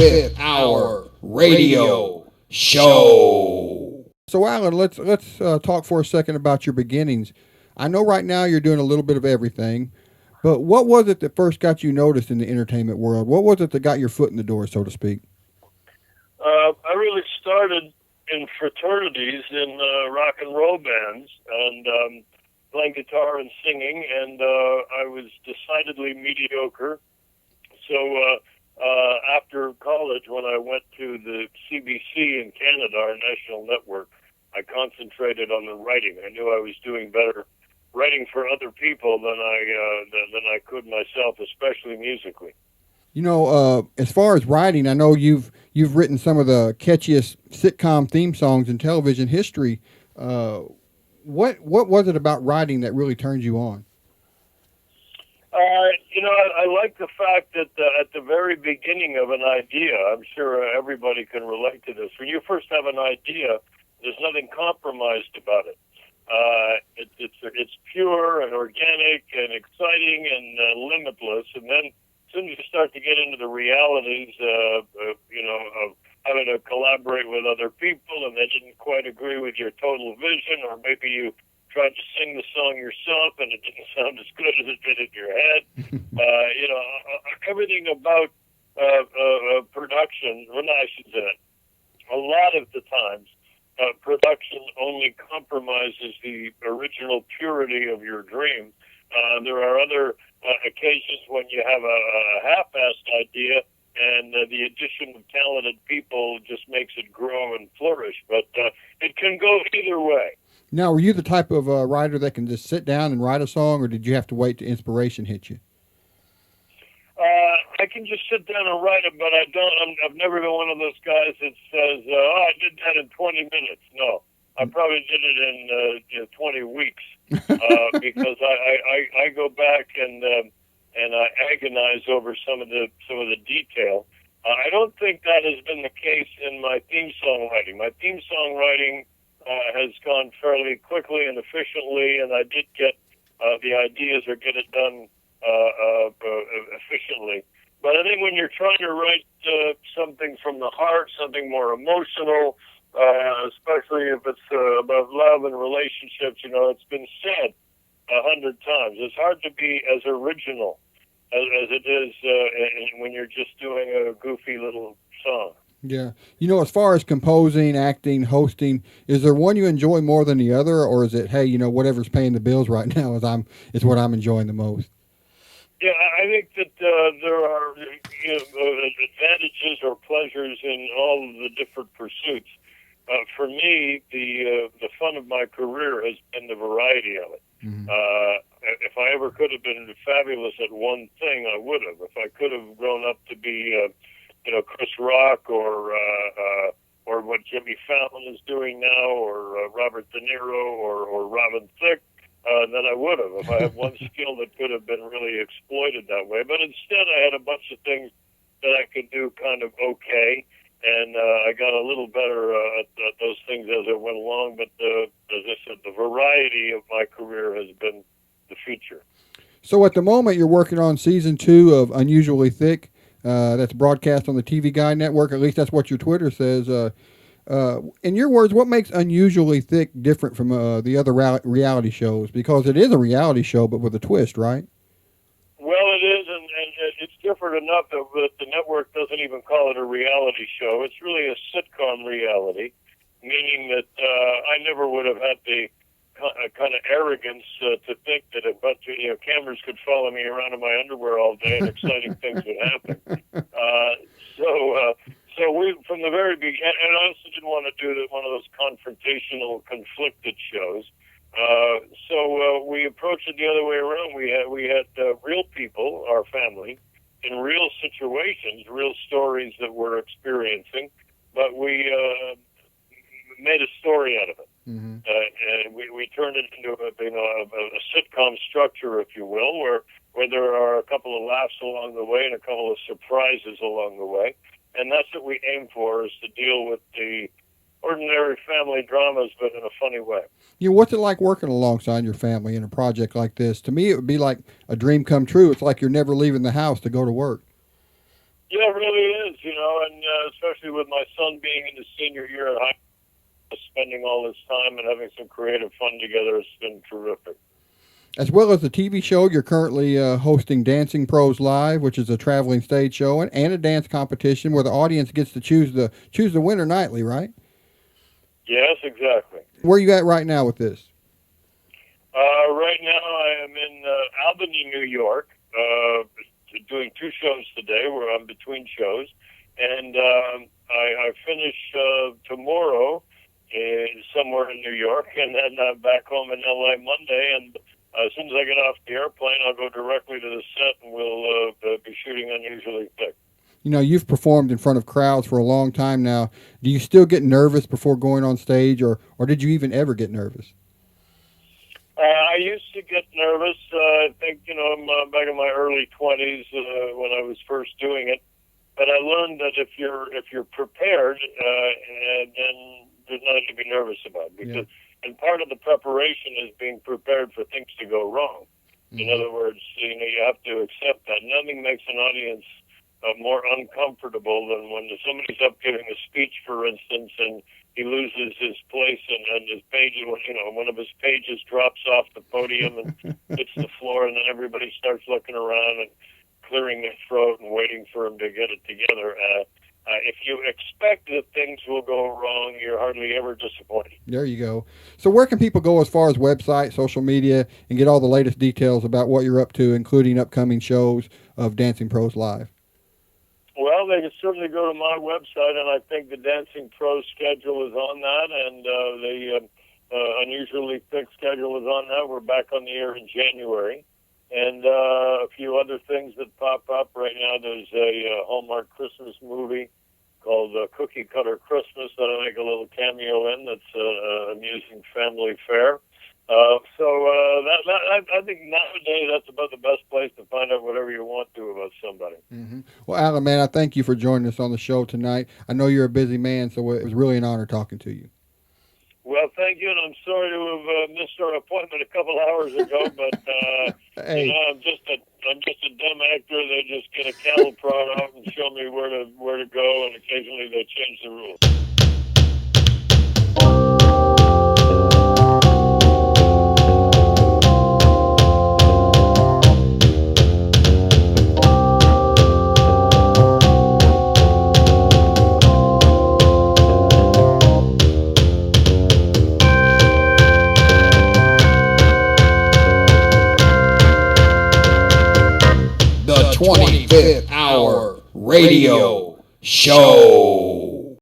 Fifth Hour Radio Show. So, Alan, let's talk for a second about your beginnings. I know right now you're doing a little bit of everything, but what was it that first got you noticed in the entertainment world? What was it that got your foot in the door, so to speak? I really started in fraternities in rock and roll bands and playing guitar and singing, and I was decidedly mediocre. So after college, when I went to the CBC in Canada, our national network, I concentrated on the writing. I knew I was doing better writing for other people than I could myself, especially musically. You know, as far as writing, I know you've written some of the catchiest sitcom theme songs in television history. What was it about writing that really turned you on? I like the fact that at the very beginning of an idea, I'm sure everybody can relate to this. When you first have an idea, there's nothing compromised about it. It's pure and organic and exciting and limitless. And then as soon as you start to get into the realities, of having to collaborate with other people and they didn't quite agree with your total vision, or maybe you tried to sing the song yourself and it didn't sound as good as it did in your head. Everything about production, well, no, I should say it. A lot of the times, production only compromises the original purity of your dream. There are other occasions when you have a half-assed idea and the addition of talented people just makes it grow and flourish. But it can go either way. Now, were you the type of writer that can just sit down and write a song, or did you have to wait till inspiration hit you? I can just sit down and write it, but I've never been one of those guys that says, I did that in 20 minutes. No, I probably did it in 20 weeks because I go back and I agonize over some of the detail. I don't think that has been the case in my theme song writing. My theme song writing has gone fairly quickly and efficiently, and I did get the ideas or get it done efficiently. But I think when you're trying to write something from the heart, something more emotional, especially if it's about love and relationships, it's been said 100 times. It's hard to be as original as it is when you're just doing a goofy little song. Yeah. As far as composing, acting, hosting, is there one you enjoy more than the other, or is it, hey, whatever's paying the bills right now is what I'm enjoying the most? Yeah, I think that there are advantages or pleasures in all of the different pursuits. For me, the fun of my career has been the variety of it. Mm-hmm. If I ever could have been fabulous at one thing, I would have. If I could have grown up to be Chris Rock or what Jimmy Fallon is doing now, or Robert De Niro or Robin Thicke, then I would have. If I had one skill that could have been really exploited that way. But instead, I had a bunch of things that I could do kind of okay, and I got a little better at those things as it went along. But as I said, the variety of my career has been the feature. So at the moment, you're working on season 2 of Unusually Thicke. That's broadcast on the TV Guide Network. At least that's what your Twitter says. In your words, what makes Unusually Thicke different from the other reality shows? Because it is a reality show, but with a twist, right? Well, it is, and it's different enough that the network doesn't even call it a reality show. It's really a sitcom reality, meaning that I never would have had the kind of arrogance to think that a bunch of cameras could follow me around in my underwear all day and exciting things would happen. So we, from the very beginning, and I also didn't want to do one of those confrontational, conflicted shows. So we approached it the other way around. We had real people, our family, in real situations, real stories that we're experiencing, but we made a story out of it. Mm-hmm. And we turned it into a sitcom structure, if you will, where there are a couple of laughs along the way and a couple of surprises along the way. And that's what we aim for, is to deal with the ordinary family dramas, but in a funny way. What's it like working alongside your family in a project like this? To me, it would be like a dream come true. It's like you're never leaving the house to go to work. Yeah, it really is, and especially with my son being in his senior year at high school, spending all this time and having some creative fun together has been terrific. As well as the TV show, you're currently hosting Dancing Pros Live, which is a traveling stage show and a dance competition where the audience gets to choose the winner nightly, right? Yes, exactly. Where are you at right now with this? Right now I am in Albany, New York, doing 2 shows today where I'm between shows. And I finish tomorrow somewhere in New York, and then back home in L.A. Monday. And as soon as I get off the airplane, I'll go directly to the set, and we'll be shooting Unusually Thicke. You know, you've performed in front of crowds for a long time now. Do you still get nervous before going on stage, or did you even ever get nervous? I used to get nervous. I think, I'm back in my early 20s when I was first doing it. But I learned that if you're prepared, then there's nothing to be nervous about. Because and part of the preparation is being prepared for things to go wrong. Mm-hmm. In other words, you have to accept that. Nothing makes an audience more uncomfortable than when somebody's up giving a speech, for instance, and he loses his place and his page, one of his pages drops off the podium and hits the floor, and then everybody starts looking around and clearing their throat and waiting for him to get it together. If you expect that things will go wrong, you're hardly ever disappointed. There you go. So where can people go as far as website, social media, and get all the latest details about what you're up to, including upcoming shows of Dancing Pros Live? Well, they can certainly go to my website, and I think the Dancing Pros schedule is on that, and the Unusually Thicke schedule is on that. We're back on the air in January. And a few other things that pop up right now. There's a Hallmark Christmas movie called Cookie Cutter Christmas that I make a little cameo in. That's an amusing family fare. I think nowadays that's about the best place to find out whatever you want to about somebody. Mm-hmm. Well, Alan, man, I thank you for joining us on the show tonight. I know you're a busy man, so it was really an honor talking to you. Well, thank you, and I'm sorry to have missed our appointment a couple hours ago, but hey. I'm just a dumb actor. They just get a cattle prod out and show me where to go, and occasionally they change the rules. The 25th Hour Radio Show.